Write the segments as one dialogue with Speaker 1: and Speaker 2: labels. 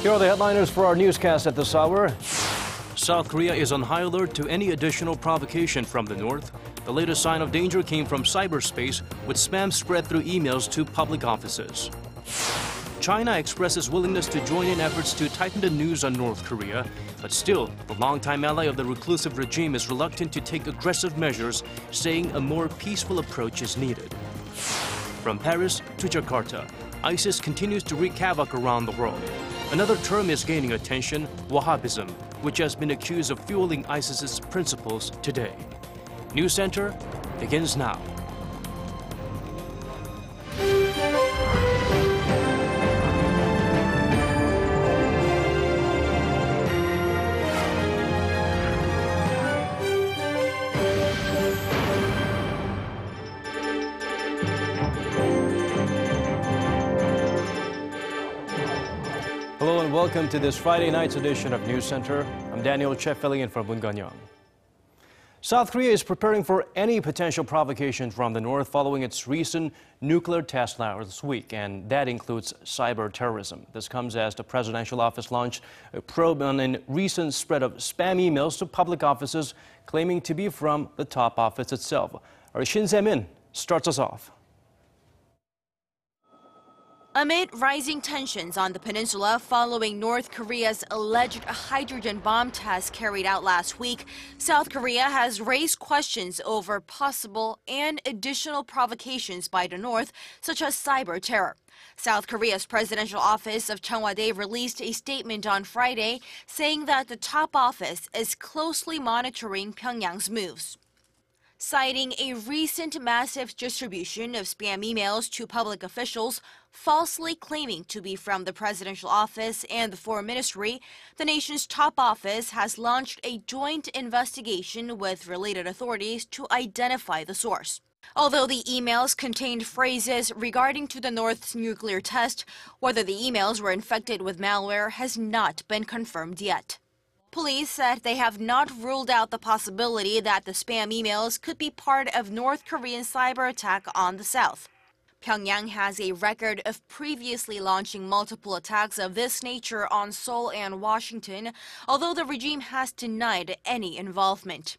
Speaker 1: Here are the headliners for our newscast at this hour.
Speaker 2: South Korea is on high alert to any additional provocation from the north. The latest sign of danger came from cyberspace, with spam spread through emails to public offices. China expresses willingness to join in efforts to tighten the noose on North Korea, but still, the longtime ally of the reclusive regime is reluctant to take aggressive measures, saying a more peaceful approach is needed. From Paris to Jakarta, ISIS continues to wreak havoc around the world. Another term is gaining attention, Wahhabism, which has been accused of fueling ISIS's principles today. News Center begins now.
Speaker 1: Hello and welcome to this Friday night's edition of News Center. I'm Daniel Che filling in for Moon Ganyang. South Korea is preparing for any potential provocations from the north following its recent nuclear test last week, and that includes cyber terrorism. This comes as the presidential office launched a probe on a recent spread of spam emails to public offices claiming to be from the top office itself. Our Shin Se-min starts us off.
Speaker 3: Amid rising tensions on the peninsula following North Korea's alleged hydrogen bomb test carried out last week, South Korea has raised questions over possible and additional provocations by the North, such as cyber terror. South Korea's presidential office of Cheongwade released a statement on Friday saying that the top office is closely monitoring Pyongyang's moves. Citing a recent massive distribution of spam emails to public officials, falsely claiming to be from the presidential office and the foreign ministry, the nation's top office has launched a joint investigation with related authorities to identify the source. Although the emails contained phrases regarding to the North's nuclear test, whether the emails were infected with malware has not been confirmed yet. Police said they have not ruled out the possibility that the spam emails could be part of North Korean cyber attack on the south. Pyongyang has a record of previously launching multiple attacks of this nature on Seoul and Washington, although the regime has denied any involvement.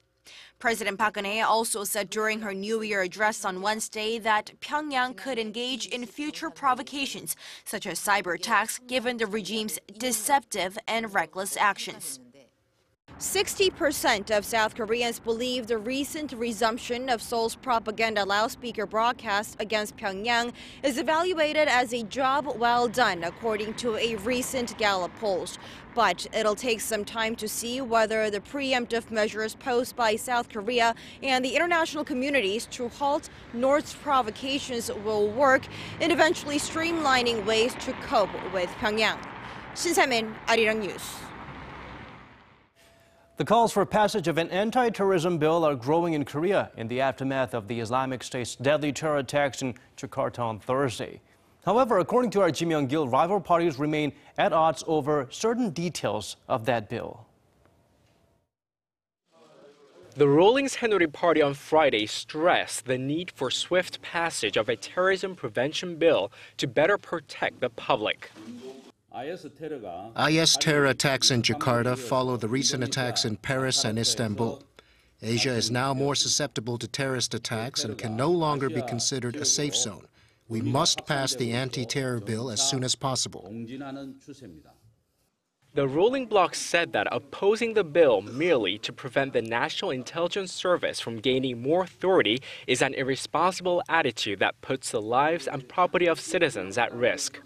Speaker 3: President Park Geun-hye also said during her New Year address on Wednesday that Pyongyang could engage in future provocations, such as cyber attacks, given the regime's deceptive and reckless actions. 60% of South Koreans believe the recent resumption of Seoul's propaganda loudspeaker broadcast against Pyongyang is evaluated as a job well done, according to a recent Gallup poll. But it'll take some time to see whether the preemptive measures posed by South Korea and the international communities to halt North's provocations will work in eventually streamlining ways to cope with Pyongyang. Shin Se-min, Arirang News.
Speaker 1: The calls for passage of an anti-terrorism bill are growing in Korea in the aftermath of the Islamic State's deadly terror attacks in Jakarta on Thursday. However, according to our Kim Young-gil, rival parties remain at odds over certain details of that bill.
Speaker 4: The ruling Saenuri Party on Friday stressed the need for swift passage of a terrorism prevention bill to better protect the public.
Speaker 5: IS terror attacks in Jakarta follow the recent attacks in Paris and Istanbul. Asia is now more susceptible to terrorist attacks and can no longer be considered a safe zone. We must pass the anti-terror bill as soon as possible.
Speaker 4: The ruling bloc said that opposing the bill merely to prevent the National Intelligence Service from gaining more authority is an irresponsible attitude that puts the lives and property of citizens at risk.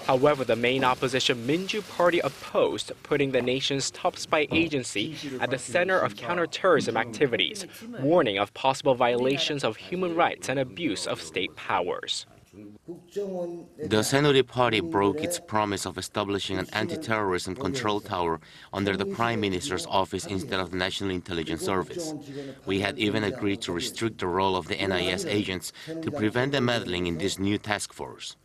Speaker 4: However, the main opposition Minju Party opposed putting the nation's top spy agency at the center of counterterrorism activities, warning of possible violations of human rights and abuse of state powers.
Speaker 6: The Saenuri Party broke its promise of establishing an anti-terrorism control tower under the Prime Minister's office instead of the National Intelligence Service. We had even agreed to restrict the role of the NIS agents to prevent them meddling in this new task force.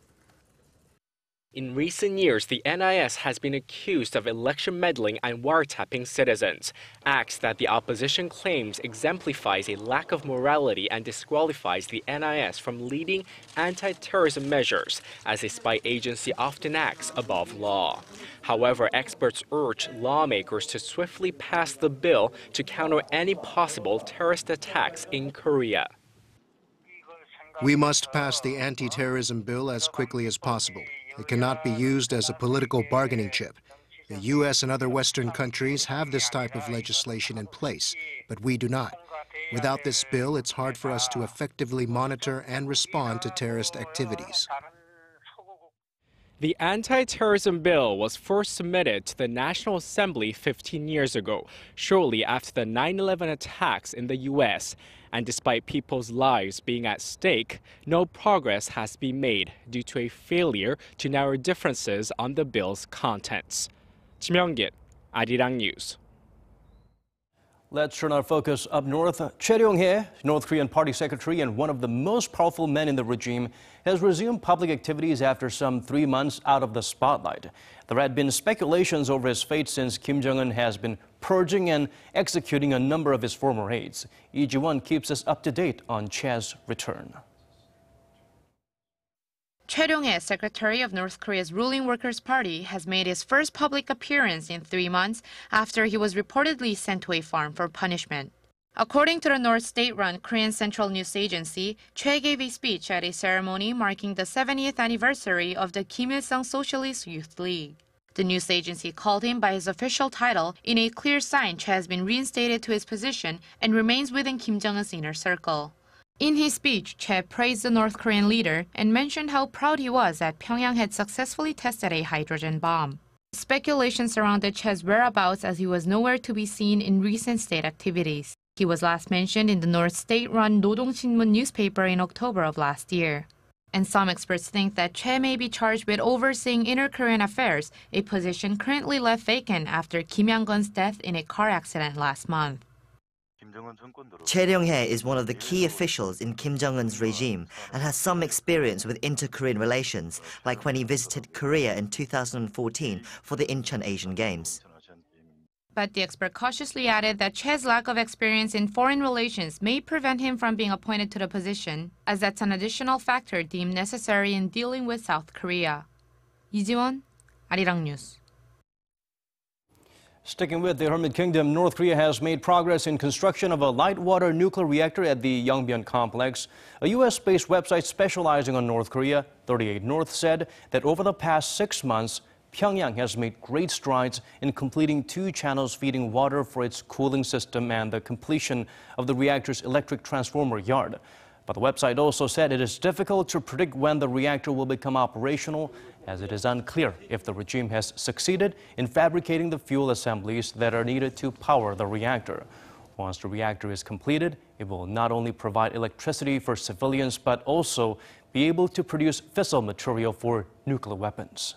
Speaker 4: In recent years, the NIS has been accused of election meddling and wiretapping citizens, acts that the opposition claims exemplifies a lack of morality and disqualifies the NIS from leading anti-terrorism measures, as a spy agency often acts above law. However, experts urge lawmakers to swiftly pass the bill to counter any possible terrorist attacks in Korea.
Speaker 5: We must pass the anti-terrorism bill as quickly as possible. It cannot be used as a political bargaining chip. The U.S. and other Western countries have this type of legislation in place, but we do not. Without this bill, it's hard for us to effectively monitor and respond to terrorist activities.
Speaker 4: The anti-terrorism bill was first submitted to the National Assembly 15 years ago, shortly after the 9/11 attacks in the U.S. And despite people's lives being at stake, no progress has been made due to a failure to narrow differences on the bill's contents. Kim Young-git, Arirang News.
Speaker 1: Let's turn our focus up north. Choi Ryong-hae, North Korean party secretary and one of the most powerful men in the regime, has resumed public activities after some 3 months out of the spotlight. There had been speculations over his fate since Kim Jong-un has been purging and executing a number of his former aides. Lee Ji-won keeps us up to date on Choi's return.
Speaker 7: Choi Ryong-hae, secretary of North Korea's ruling Workers' Party, has made his first public appearance in 3 months after he was reportedly sent to a farm for punishment. According to the North state-run Korean Central News Agency, Choi gave a speech at a ceremony marking the 70th anniversary of the Kim Il-sung Socialist Youth League. The news agency called him by his official title in a clear sign Choi has been reinstated to his position and remains within Kim Jong-un's inner circle. In his speech, Choi praised the North Korean leader and mentioned how proud he was that Pyongyang had successfully tested a hydrogen bomb. Speculation surrounded Choi's whereabouts as he was nowhere to be seen in recent state activities. He was last mentioned in the North state-run Rodong-Sinmun newspaper in October of last year. And some experts think that Choi may be charged with overseeing inner Korean affairs, a position currently left vacant after Kim Yang-gun's death in a car accident last month.
Speaker 8: Choi Ryong-hae is one of the key officials in Kim Jong-un's regime and has some experience with inter-Korean relations, like when he visited Korea in 2014 for the Incheon Asian Games.
Speaker 7: But the expert cautiously added that Choi's lack of experience in foreign relations may prevent him from being appointed to the position, as that's an additional factor deemed necessary in dealing with South Korea. Lee Ji-won, Arirang News.
Speaker 1: Sticking with the Hermit Kingdom, North Korea has made progress in construction of a Lightwater nuclear reactor at the Yongbyon complex. A U.S.-based website specializing on North Korea, 38 North, said that over the past 6 months, Pyongyang has made great strides in completing 2 channels feeding water for its cooling system and the completion of the reactor's electric transformer yard. But the website also said it is difficult to predict when the reactor will become operational, as it is unclear if the regime has succeeded in fabricating the fuel assemblies that are needed to power the reactor. Once the reactor is completed, it will not only provide electricity for civilians, but also be able to produce fissile material for nuclear weapons.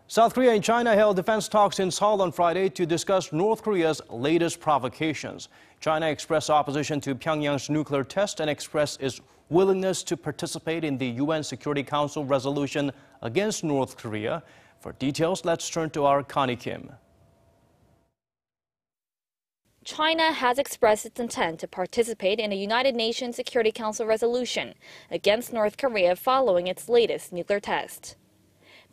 Speaker 1: South Korea and China held defense talks in Seoul on Friday to discuss North Korea's latest provocations. China expressed opposition to Pyongyang's nuclear test and expressed its willingness to participate in the UN Security Council resolution against North Korea. For details, let's turn to our Connie Kim.
Speaker 9: China has expressed its intent to participate in a United Nations Security Council resolution against North Korea following its latest nuclear test.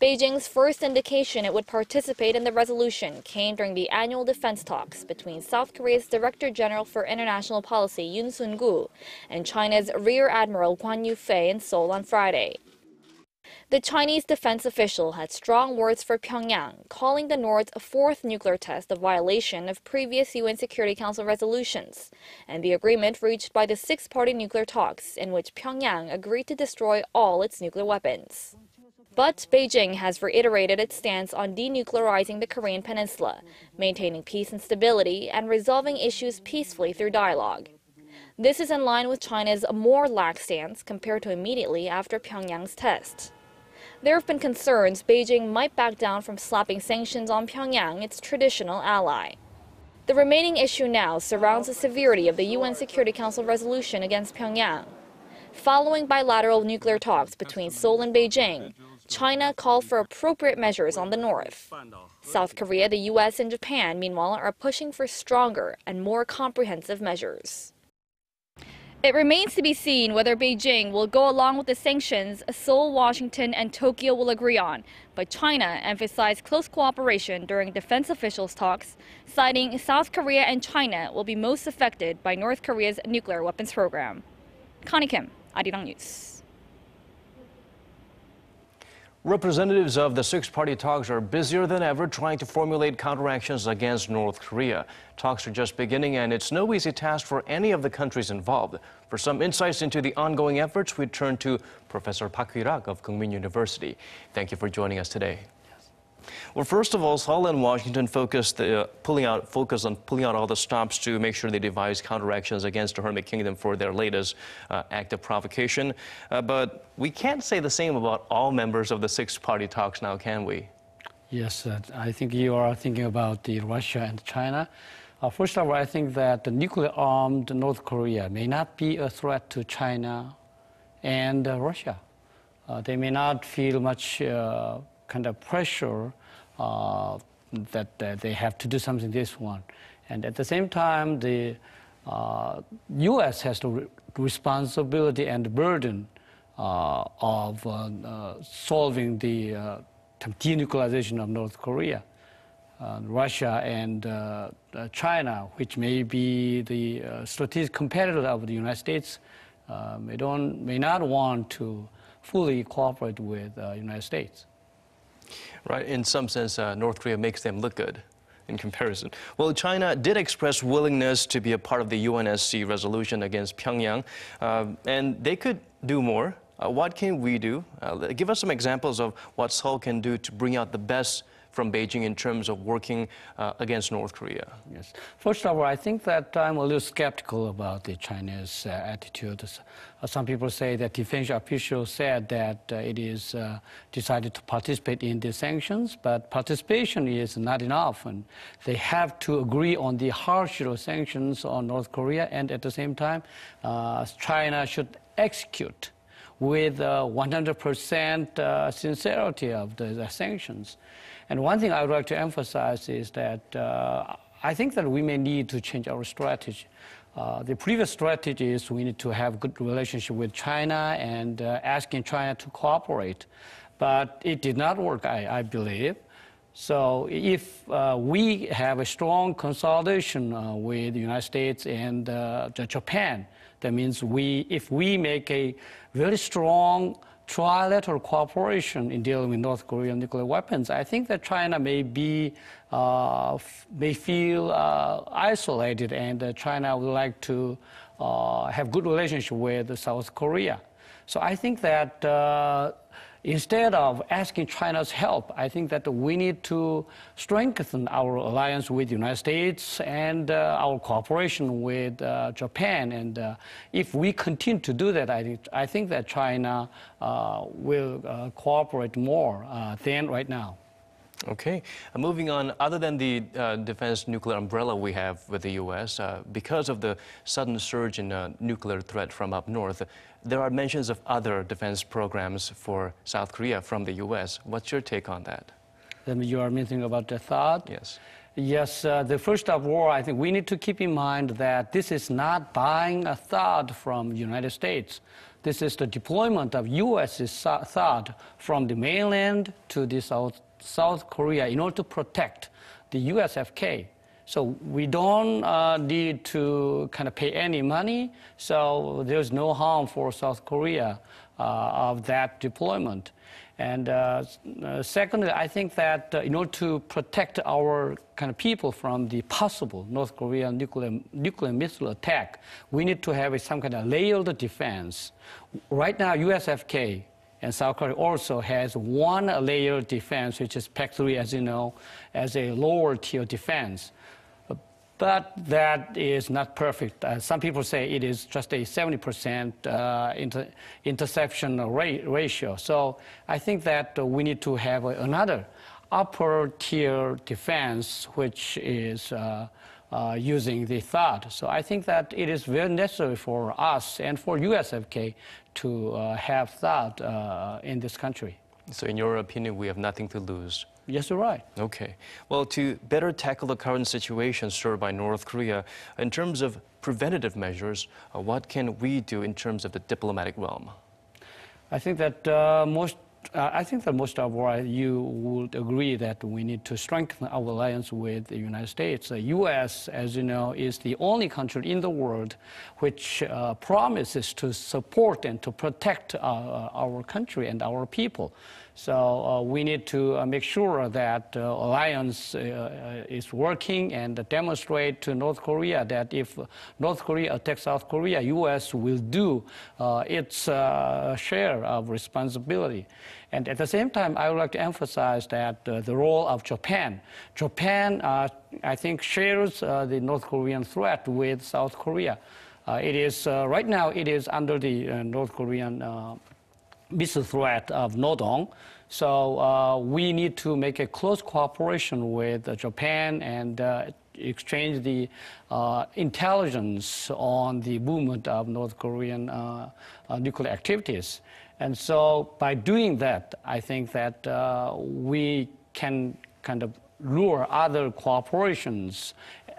Speaker 9: Beijing's first indication it would participate in the resolution came during the annual defense talks between South Korea's Director General for International Policy Yoon Sun-gu and China's Rear Admiral Guan Yufei in Seoul on Friday. The Chinese defense official had strong words for Pyongyang, calling the North's 4th nuclear test a violation of previous UN Security Council resolutions, and the agreement reached by the 6-party nuclear talks in which Pyongyang agreed to destroy all its nuclear weapons. But Beijing has reiterated its stance on denuclearizing the Korean peninsula, maintaining peace and stability, and resolving issues peacefully through dialogue. This is in line with China's more lax stance compared to immediately after Pyongyang's test. There have been concerns Beijing might back down from slapping sanctions on Pyongyang, its traditional ally. The remaining issue now surrounds the severity of the UN Security Council resolution against Pyongyang. Following bilateral nuclear talks between Seoul and Beijing, China called for appropriate measures on the North. South Korea, the U.S., and Japan, meanwhile, are pushing for stronger and more comprehensive measures. It remains to be seen whether Beijing will go along with the sanctions Seoul, Washington, and Tokyo will agree on, but China emphasized close cooperation during defense officials' talks, citing South Korea and China will be most affected by North Korea's nuclear weapons program. Connie Kim, Arirang News.
Speaker 1: Representatives of the six-party talks are busier than ever trying to formulate counteractions against North Korea. Talks are just beginning, and it's no easy task for any of the countries involved. For some insights into the ongoing efforts, we turn to Professor Hwee-rak of Kookmin University. Thank you for joining us today. Well, first of all, Seoul and Washington focus on pulling out all the stops to make sure they devise counteractions against the Hermit Kingdom for their latest act of provocation. But we can't say the same about all members of the six-party talks now, can we?
Speaker 10: Yes, I think you are thinking about the Russia and China. First of all, I think that the nuclear-armed North Korea may not be a threat to China and Russia. They may not feel much kind of pressure that they have to do something this one. And at the same time, the U.S. has the responsibility and burden of solving the denuclearization of North Korea. Russia and China, which may be the strategic competitor of the United States, may not want to fully cooperate with the United States.
Speaker 1: Right. In some sense, North Korea makes them look good in comparison. Well, China did express willingness to be a part of the UNSC resolution against Pyongyang, and they could do more. What can we do? Give us some examples of what Seoul can do to bring out the best from Beijing in terms of working against North Korea.
Speaker 10: Yes. First of all, I think that I'm a little skeptical about the Chinese attitude. Some people say that defense officials said that it is decided to participate in the sanctions, but participation is not enough, and they have to agree on the harsher sanctions on North Korea, and at the same time, China should execute with 100% sincerity of the sanctions. And one thing I would like to emphasize is that I think that we may need to change our strategy. The previous strategy is we need to have good relationship with China and asking China to cooperate. But it did not work, I believe. So if we have a strong consolidation with the United States and Japan, that means if we make a very strong trilateral cooperation in dealing with North Korean nuclear weapons, I think that China may feel isolated, and China would like to have good relationship with South Korea. So I think that instead of asking China's help, I think that we need to strengthen our alliance with the United States and our cooperation with Japan. And if we continue to do that, I think that China will cooperate more than right now.
Speaker 1: Okay. Moving on, other than the defense nuclear umbrella we have with the U.S., because of the sudden surge in nuclear threat from up north, there are mentions of other defense programs for South Korea from the U.S. What's your take on that?
Speaker 10: Then you are mentioning about the THAAD?
Speaker 1: Yes.
Speaker 10: Yes, the first of all, I think we need to keep in mind that this is not buying a THAAD from the United States. This is the deployment of U.S. THAAD from the mainland to the South Korea in order to protect the USFK. So we don't need to kind of pay any money, so there's no harm for South Korea of that deployment. And secondly, I think that in order to protect our kind of people from the possible North Korean nuclear missile attack, we need to have some kind of layered defense. Right now, USFK and South Korea also has one layer defense, which is PAC-3, as you know, as a lower tier defense. But that is not perfect. Some people say it is just a 70% interception ratio. So I think that we need to have another upper tier defense, which is using the THAAD. So I think that it is very necessary for us and for USFK to have THAAD in this country.
Speaker 1: So in your opinion, we have nothing to lose?
Speaker 10: Yes, you're right.
Speaker 1: Okay. Well, to better tackle the current situation stirred by North Korea, in terms of preventative measures, what can we do in terms of the diplomatic realm?
Speaker 10: I think that most of all, you would agree that we need to strengthen our alliance with the United States. The U.S., as you know, is the only country in the world which promises to support and to protect our country and our people. So we need to make sure that alliance is working and demonstrate to North Korea that if North Korea attacks South Korea, U.S. will do its share of responsibility. And at the same time, I would like to emphasize that the role of Japan. Japan, I think, shares the North Korean threat with South Korea. It is right now it is under the North Korean missile threat of Nodong. So we need to make a close cooperation with Japan and exchange the intelligence on the movement of North Korean nuclear activities. And so by doing that, I think that we can kind of lure other cooperations.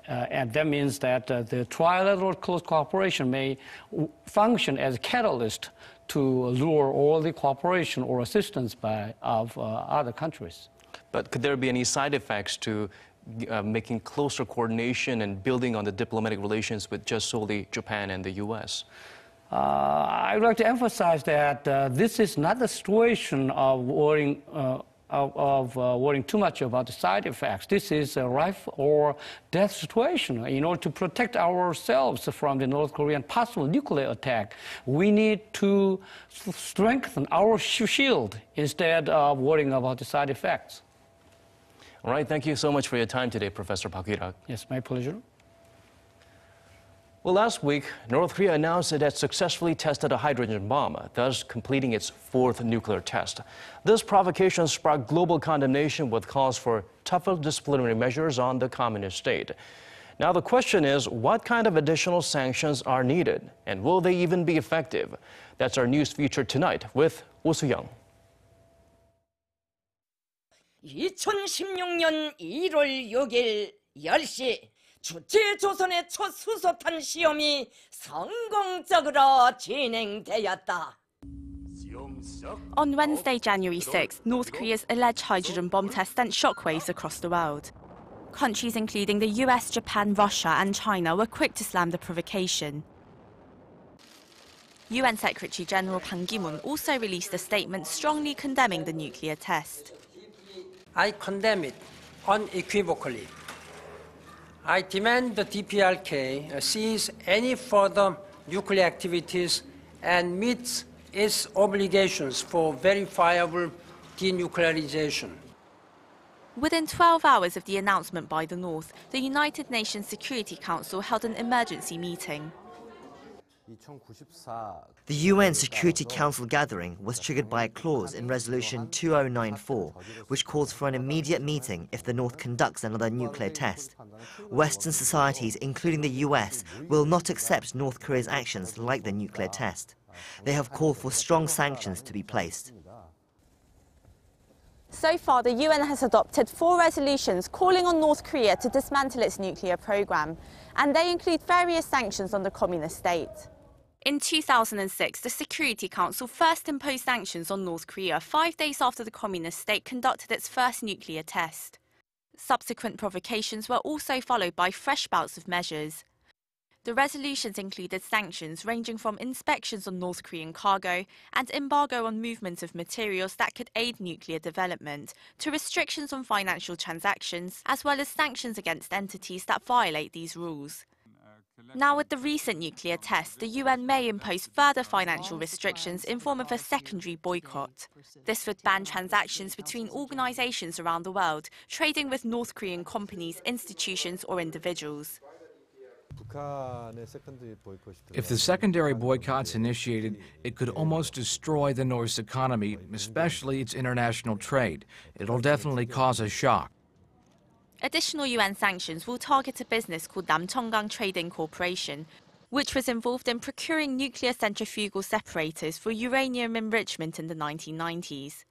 Speaker 10: And that means that the trilateral close cooperation may function as a catalyst to lure all the cooperation or assistance of other countries.
Speaker 1: But could there be any side effects to making closer coordination and building on the diplomatic relations with just solely Japan and the U.S.?
Speaker 10: I would like to emphasize that this is not the situation of worrying too much about the side effects. This is a life or death situation. In order to protect ourselves from the North Korean possible nuclear attack, we need to strengthen our shield instead of worrying about the side effects.
Speaker 1: All right, thank you so much for your time today, Professor Hwee-rak.
Speaker 10: Yes, my pleasure.
Speaker 1: Well, last week, North Korea announced it had successfully tested a hydrogen bomb, thus completing its fourth nuclear test. This provocation sparked global condemnation with calls for tougher disciplinary measures on the communist state. Now, the question is, what kind of additional sanctions are needed, and will they even be effective? That's our news feature tonight with Oh Soo-young.
Speaker 11: 2016년 1월 6일 10시 주체조선의 첫 수소탄 시험이 성공적으로 진행되었다.
Speaker 12: On Wednesday, January 6, North Korea's alleged hydrogen bomb test sent shockwaves across the world. Countries including the US, Japan, Russia and China were quick to slam the provocation. UN Secretary General Ban Ki-moon also released a statement strongly condemning the nuclear test.
Speaker 13: I condemn it unequivocally. I demand the DPRK cease any further nuclear activities and meets its obligations for verifiable denuclearization.
Speaker 12: Within 12 hours of the announcement by the North, the United Nations Security Council held an emergency meeting.
Speaker 8: The UN Security Council gathering was triggered by a clause in Resolution 2094, which calls for an immediate meeting if the North conducts another nuclear test. Western societies, including the US, will not accept North Korea's actions like the nuclear test. They have called for strong sanctions to be placed.
Speaker 12: So far, the UN has adopted 4 resolutions calling on North Korea to dismantle its nuclear program, and they include various sanctions on the communist state. In 2006, the Security Council first imposed sanctions on North Korea 5 days after the communist state conducted its first nuclear test. Subsequent provocations were also followed by fresh bouts of measures. The resolutions included sanctions ranging from inspections on North Korean cargo and embargo on movement of materials that could aid nuclear development, to restrictions on financial transactions, as well as sanctions against entities that violate these rules. Now, with the recent nuclear tests, the UN may impose further financial restrictions in form of a secondary boycott. This would ban transactions between organizations around the world trading with North Korean companies, institutions or individuals.
Speaker 14: If the secondary boycott's initiated, it could almost destroy the North's economy, especially its international trade. It'll definitely cause a shock.
Speaker 12: Additional UN sanctions will target a business called Namcheongang Trading Corporation, which was involved in procuring nuclear centrifugal separators for uranium enrichment in the 1990s.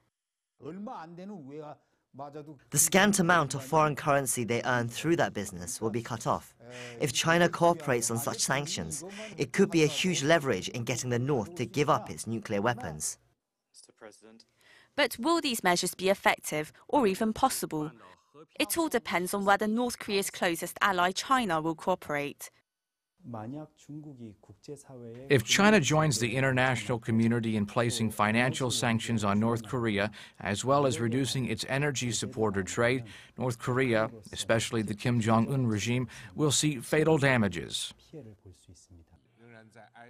Speaker 8: The scant amount of foreign currency they earn through that business will be cut off. If China cooperates on such sanctions, it could be a huge leverage in getting the North to give up its nuclear weapons.
Speaker 12: But will these measures be effective or even possible? It all depends on whether North Korea's closest ally, China, will cooperate.
Speaker 14: If China joins the international community in placing financial sanctions on North Korea, as well as reducing its energy-supported trade, North Korea, especially the Kim Jong-un regime, will see fatal damages.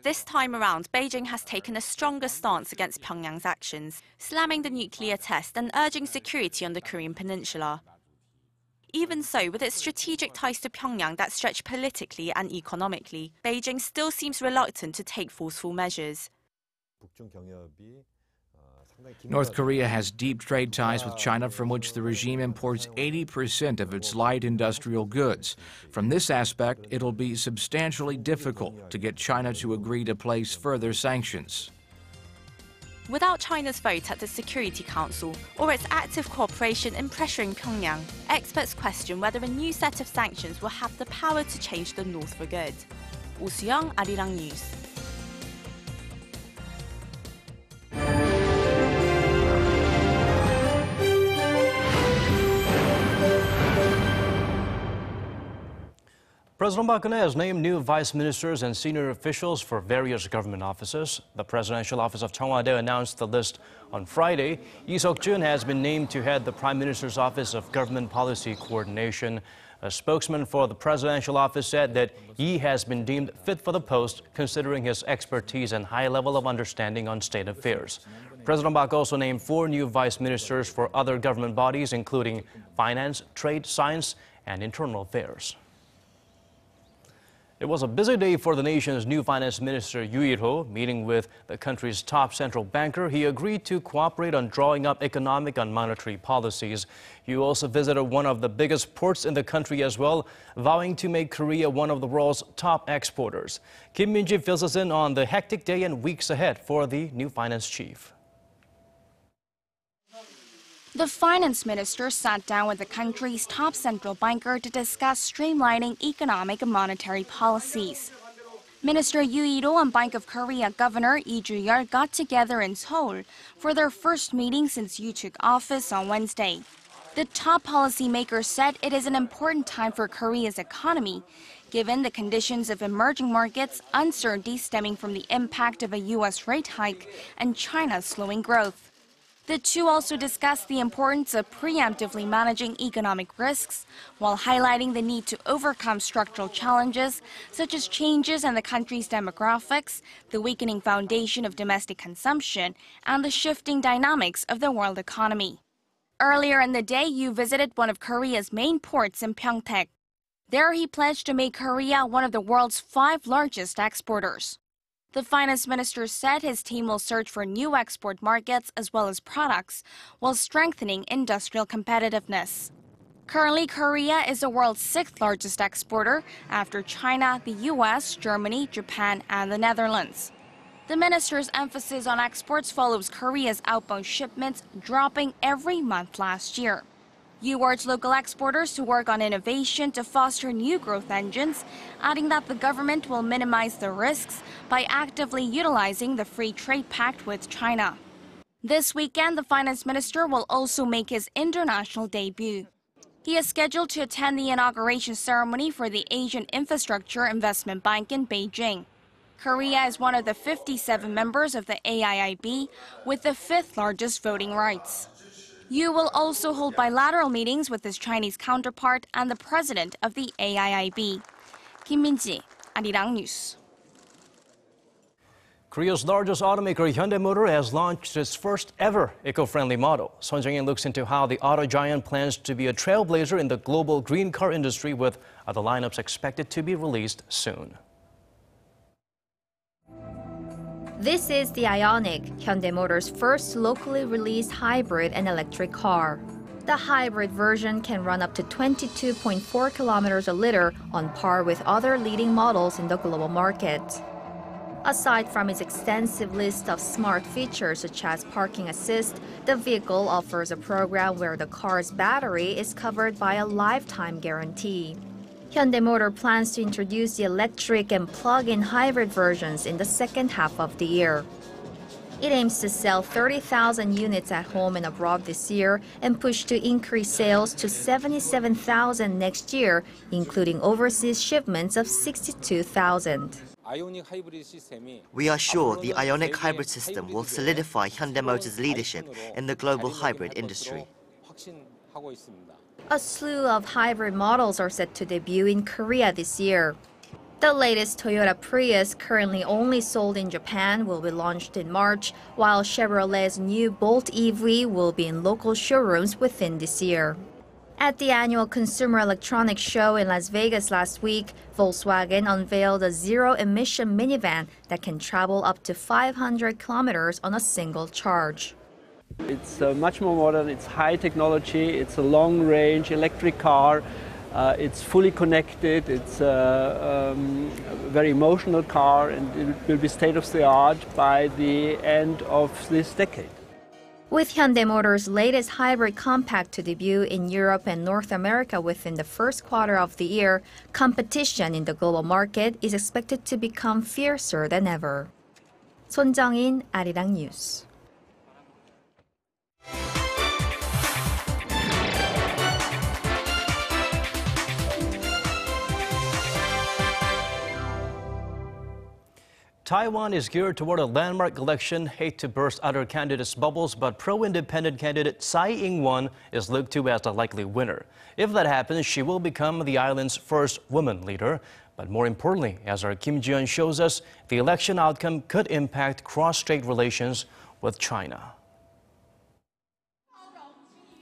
Speaker 12: This time around, Beijing has taken a stronger stance against Pyongyang's actions, slamming the nuclear test and urging security on the Korean peninsula. Even so, with its strategic ties to Pyongyang that stretch politically and economically, Beijing still seems reluctant to take forceful measures.
Speaker 14: North Korea has deep trade ties with China, from which the regime imports 80% of its light industrial goods. From this aspect, it'll be substantially difficult to get China to agree to place further sanctions.
Speaker 12: Without China's vote at the Security Council or its active cooperation in pressuring Pyongyang, experts question whether a new set of sanctions will have the power to change the North for good. Oh Soo-young, Arirang News.
Speaker 1: President Park Geun-hye has named new vice ministers and senior officials for various government offices. The Presidential Office of Cheongwade announced the list on Friday. Lee Seok-jun has been named to head the Prime Minister's Office of Government Policy Coordination. A spokesman for the Presidential Office said that Lee has been deemed fit for the post, considering his expertise and high level of understanding on state affairs. President Park also named 4 new vice ministers for other government bodies, including finance, trade, science, and internal affairs. It was a busy day for the nation's new finance minister, Hwee-rak, meeting with the country's top central banker. He agreed to cooperate on drawing up economic and monetary policies. He also visited one of the biggest ports in the country as well, vowing to make Korea one of the world's top exporters. Kim Min-ji fills us in on the hectic day and weeks ahead for the new finance chief.
Speaker 15: The finance minister sat down with the country's top central banker to discuss streamlining economic and monetary policies. Minister Hwee-rak and Bank of Korea Governor Lee Ju-yeol got together in Seoul for their first meeting since Yu took office on Wednesday. The top policymaker said it is an important time for Korea's economy, given the conditions of emerging markets, uncertainty stemming from the impact of a U.S. rate hike, and China's slowing growth. The two also discussed the importance of preemptively managing economic risks, while highlighting the need to overcome structural challenges, such as changes in the country's demographics, the weakening foundation of domestic consumption, and the shifting dynamics of the world economy. Earlier in the day, Yu visited one of Korea's main ports in Pyeongtaek. There, he pledged to make Korea one of the world's 5 largest exporters. The finance minister said his team will search for new export markets as well as products, while strengthening industrial competitiveness. Currently, Korea is the world's 6th largest exporter after China, the U.S., Germany, Japan, and the Netherlands. The minister's emphasis on exports follows Korea's outbound shipments dropping every month last year. Yu urged local exporters to work on innovation to foster new growth engines, adding that the government will minimize the risks by actively utilizing the Free Trade Pact with China. This weekend, the finance minister will also make his international debut. He is scheduled to attend the inauguration ceremony for the Asian Infrastructure Investment Bank in Beijing. Korea is one of the 57 members of the AIIB, with the 5th largest voting rights. Yu will also hold bilateral meetings with his Chinese counterpart and the president of the AIIB. Kim Min-ji, Arirang News.
Speaker 1: Korea's largest automaker, Hyundai Motor, has launched its first ever eco-friendly model. Son Jung-in looks into how the auto giant plans to be a trailblazer in the global green car industry, with other lineups expected to be released soon.
Speaker 16: This is the Ioniq, Hyundai Motor's first locally released hybrid and electric car. The hybrid version can run up to 22.4 kilometers a liter, on par with other leading models in the global market. Aside from its extensive list of smart features such as parking assist, the vehicle offers a program where the car's battery is covered by a lifetime guarantee. Hyundai Motor plans to introduce the electric and plug-in hybrid versions in the second half of the year. It aims to sell 30,000 units at home and abroad this year and push to increase sales to 77,000 next year, including overseas shipments of 62,000.
Speaker 8: We are sure the Ioniq hybrid system will solidify Hyundai Motor's leadership in the global hybrid industry.
Speaker 16: A slew of hybrid models are set to debut in Korea this year. The latest Toyota Prius, currently only sold in Japan, will be launched in March, while Chevrolet's new Bolt EV will be in local showrooms within this year. At the annual Consumer Electronics Show in Las Vegas last week, Volkswagen unveiled a zero-emission minivan that can travel up to 500 kilometers on a single charge.
Speaker 17: It's much more modern, it's high technology, it's a long-range electric car, it's fully connected, it's a very emotional car, and it will be state-of-the-art by the end of this decade.
Speaker 16: With Hyundai Motor's latest hybrid compact to debut in Europe and North America within the first quarter of the year, competition in the global market is expected to become fiercer than ever. 손정인, Arirang News.
Speaker 1: Taiwan is geared toward a landmark election. Hate to burst other candidates' bubbles, but pro-independent candidate Tsai Ing-wen is looked to as the likely winner. If that happens, she will become the island's first woman leader. But more importantly, as our Kim Ji-yeon shows us, the election outcome could impact cross-strait relations with China.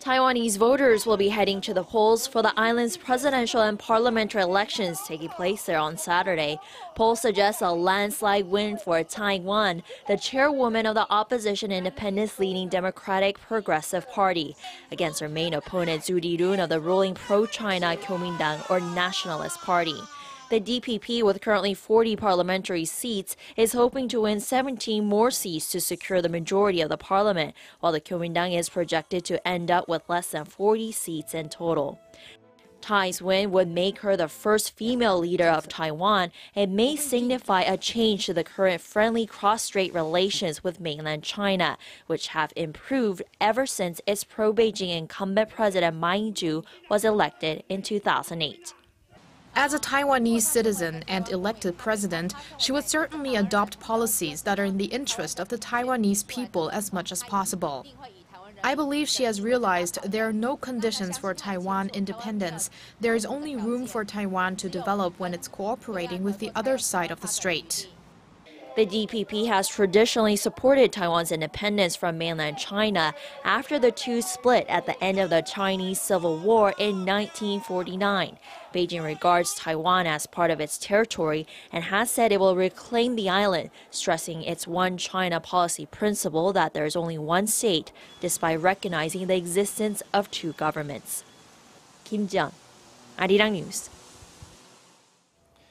Speaker 18: Taiwanese voters will be heading to the polls for the island's presidential and parliamentary elections taking place there on Saturday. Polls suggest a landslide win for Tsai Ing-wen, the chairwoman of the opposition independence-leaning Democratic Progressive Party, against her main opponent Zhu Di-run of the ruling pro-China Kuomintang or Nationalist Party. The DPP, with currently 40 parliamentary seats, is hoping to win 17 more seats to secure the majority of the parliament, while the Kuomintang is projected to end up with less than 40 seats in total. Tsai's win would make her the first female leader of Taiwan and may signify a change to the current friendly cross-strait relations with mainland China, which have improved ever since its pro-Beijing incumbent President Ma Ying-jeou was elected in 2008.
Speaker 19: As a Taiwanese citizen and elected president, she would certainly adopt policies that are in the interest of the Taiwanese people as much as possible. I believe she has realized there are no conditions for Taiwan independence. There is only room for Taiwan to develop when it's cooperating with the other side of the strait.
Speaker 18: The DPP has traditionally supported Taiwan's independence from mainland China after the two split at the end of the Chinese Civil War in 1949. Beijing regards Taiwan as part of its territory and has said it will reclaim the island, stressing its one China policy principle that there is only one state, despite recognizing the existence of two governments. Kim Ji-yeon, Arirang News.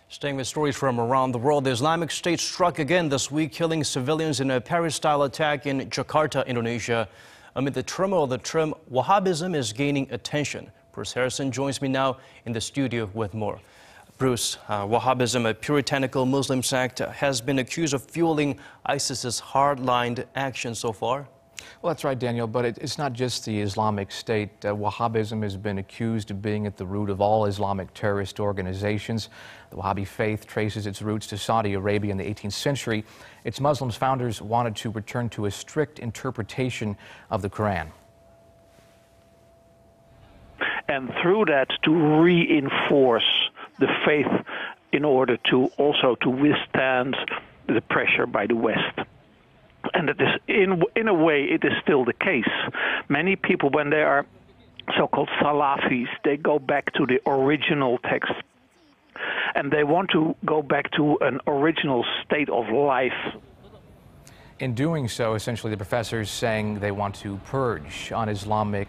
Speaker 1: Staying with stories from around the world, the Islamic State struck again this week, killing civilians in a Paris-style attack in Jakarta, Indonesia. Amid the turmoil, the term Wahhabism is gaining attention. Bruce Harrison joins me now in the studio with more. Bruce, Wahhabism, a puritanical Muslim sect, has been accused of fueling ISIS's hard-lined actions so far.
Speaker 14: Well, that's right, Daniel, but it's not just the Islamic State. Wahhabism has been accused of being at the root of all Islamic terrorist organizations. The Wahhabi faith traces its roots to Saudi Arabia in the 18th century. Its Muslim founders wanted to return to a strict interpretation of the Quran.
Speaker 20: And through that, to reinforce the faith in order to also to withstand the pressure by the West. And it is, in a way, it is still the case. Many people, when they are so-called Salafis, they go back to the original text. And they want to go back to an original state of life.
Speaker 14: In doing so, essentially the professors saying they want to purge on Islamic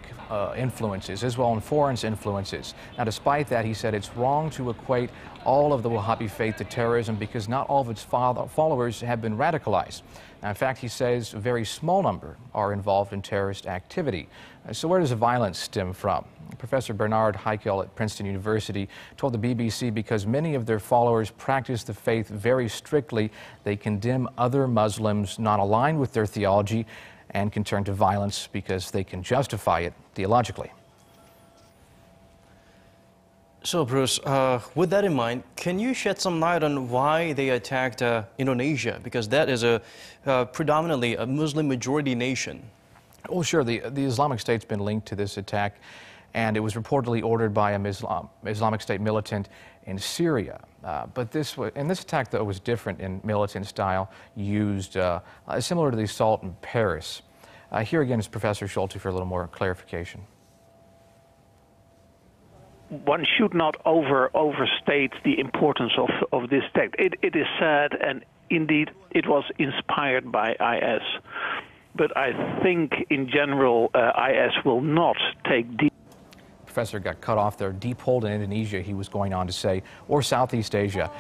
Speaker 14: influences as well as foreign influences. Now, despite that, he said it's wrong to equate all of the Wahhabi faith to terrorism because not all of its followers have been radicalized. Now, in fact, he says a very small number are involved in terrorist activity. So where does the violence stem from? Professor Bernard Heikel at Princeton University told the BBC because many of their followers practice the faith very strictly, they condemn other Muslims not aligned with their theology and can turn to violence because they can justify it theologically.
Speaker 1: So, Bruce, with that in mind, can you shed some light on why they attacked Indonesia? Because that is predominantly a Muslim majority nation.
Speaker 14: Well, sure. The Islamic State's been linked to this attack, and it was reportedly ordered by an Islamic State militant in Syria. But this attack, though, was different in militant style, used similar to the assault in Paris. Here again is Professor Schulte for a little more clarification.
Speaker 20: One should not overstate the importance of this text. It is said, and indeed it was inspired by IS. But I think in general IS will not take deep.
Speaker 14: Professor got cut off there. Deep hold in Indonesia, he was going on to say, or Southeast Asia.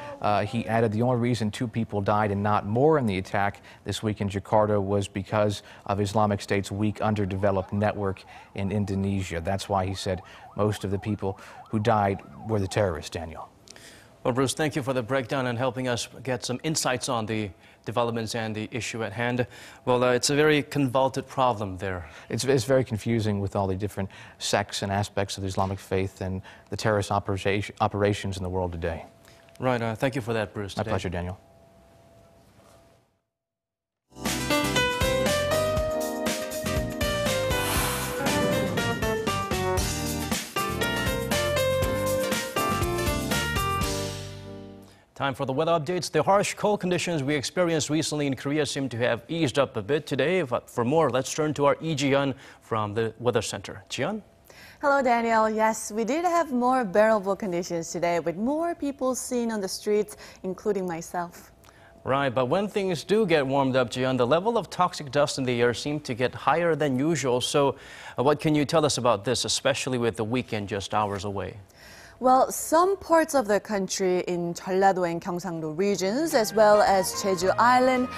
Speaker 14: He added the only reason 2 people died and not more in the attack this week in Jakarta was because of Islamic State's weak, underdeveloped network in Indonesia. That's why he said most of the people who died were the terrorists, Daniel.
Speaker 1: Well, Bruce, thank you for the breakdown and helping us get some insights on the developments and the issue at hand. Well, it's a very convoluted problem there.
Speaker 14: It's very confusing with all the different sects and aspects of the Islamic faith and the terrorist operations in the world today.
Speaker 1: Right. Thank you for that, Bruce.
Speaker 14: My pleasure, Daniel.
Speaker 1: Time for the weather updates. The harsh cold conditions we experienced recently in Korea seem to have eased up a bit today. But for more, let's turn to our Lee Ji-yeon from the Weather Center. Ji-yeon?
Speaker 21: Hello, Daniel. Yes, we did have more bearable conditions today with more people seen on the streets, including myself.
Speaker 1: Right, but when things do get warmed up, Ji-yeon, the level of toxic dust in the air seems to get higher than usual. So what can you tell us about this, especially with the weekend just hours away?
Speaker 21: Well, some parts of the country in Jeollado and Gyeongsangdo regions, as well as Jeju Island,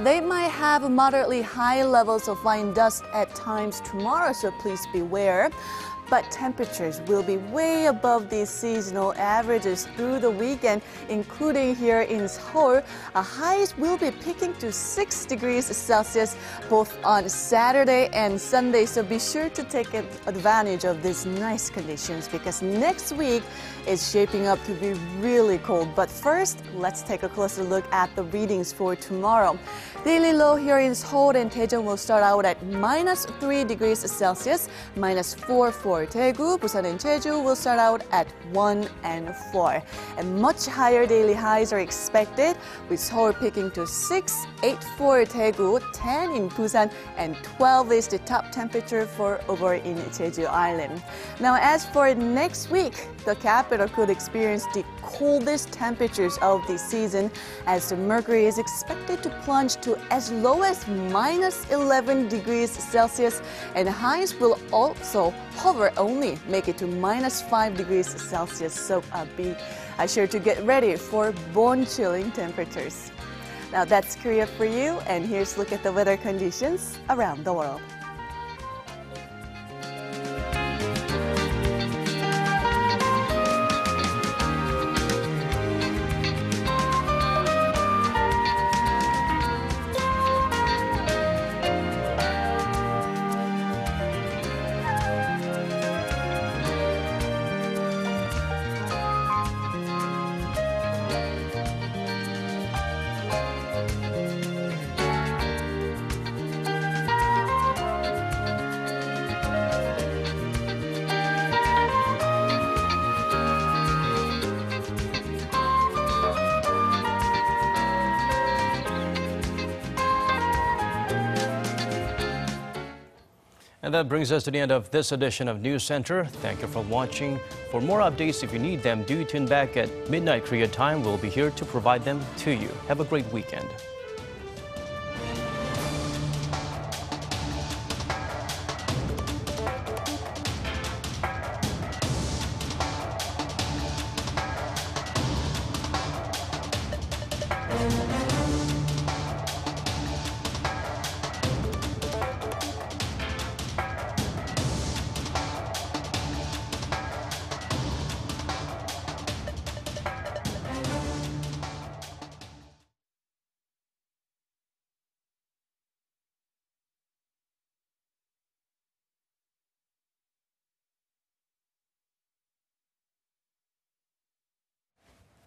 Speaker 21: they might have moderately high levels of fine dust at times tomorrow, so please beware. But temperatures will be way above the seasonal averages through the weekend, including here in Seoul. Highs will be peaking to 6 degrees Celsius both on Saturday and Sunday, so be sure to take advantage of these nice conditions because next week is shaping up to be really cold. But first, let's take a closer look at the readings for tomorrow. Daily low here in Seoul and Daejeon will start out at -3 degrees Celsius, -4 for Daegu, Busan and Jeju will start out at 1 and 4. And much higher daily highs are expected, with Seoul peaking to 6, 8 for Daegu, 10 in Busan, and 12 is the top temperature for over in Jeju Island. Now, as for next week, the capital could experience the coldest temperatures of the season as the mercury is expected to plunge to as low as -11 degrees Celsius, and highs will also hover only make it to -5 degrees Celsius. So be sure to get ready for bone-chilling temperatures. Now that's Korea for you, and here's a look at the weather conditions around the world.
Speaker 1: And that brings us to the end of this edition of News Center. Thank you for watching. For more updates, if you need them, do tune back at midnight Korea time. We'll be here to provide them to you. Have a great weekend.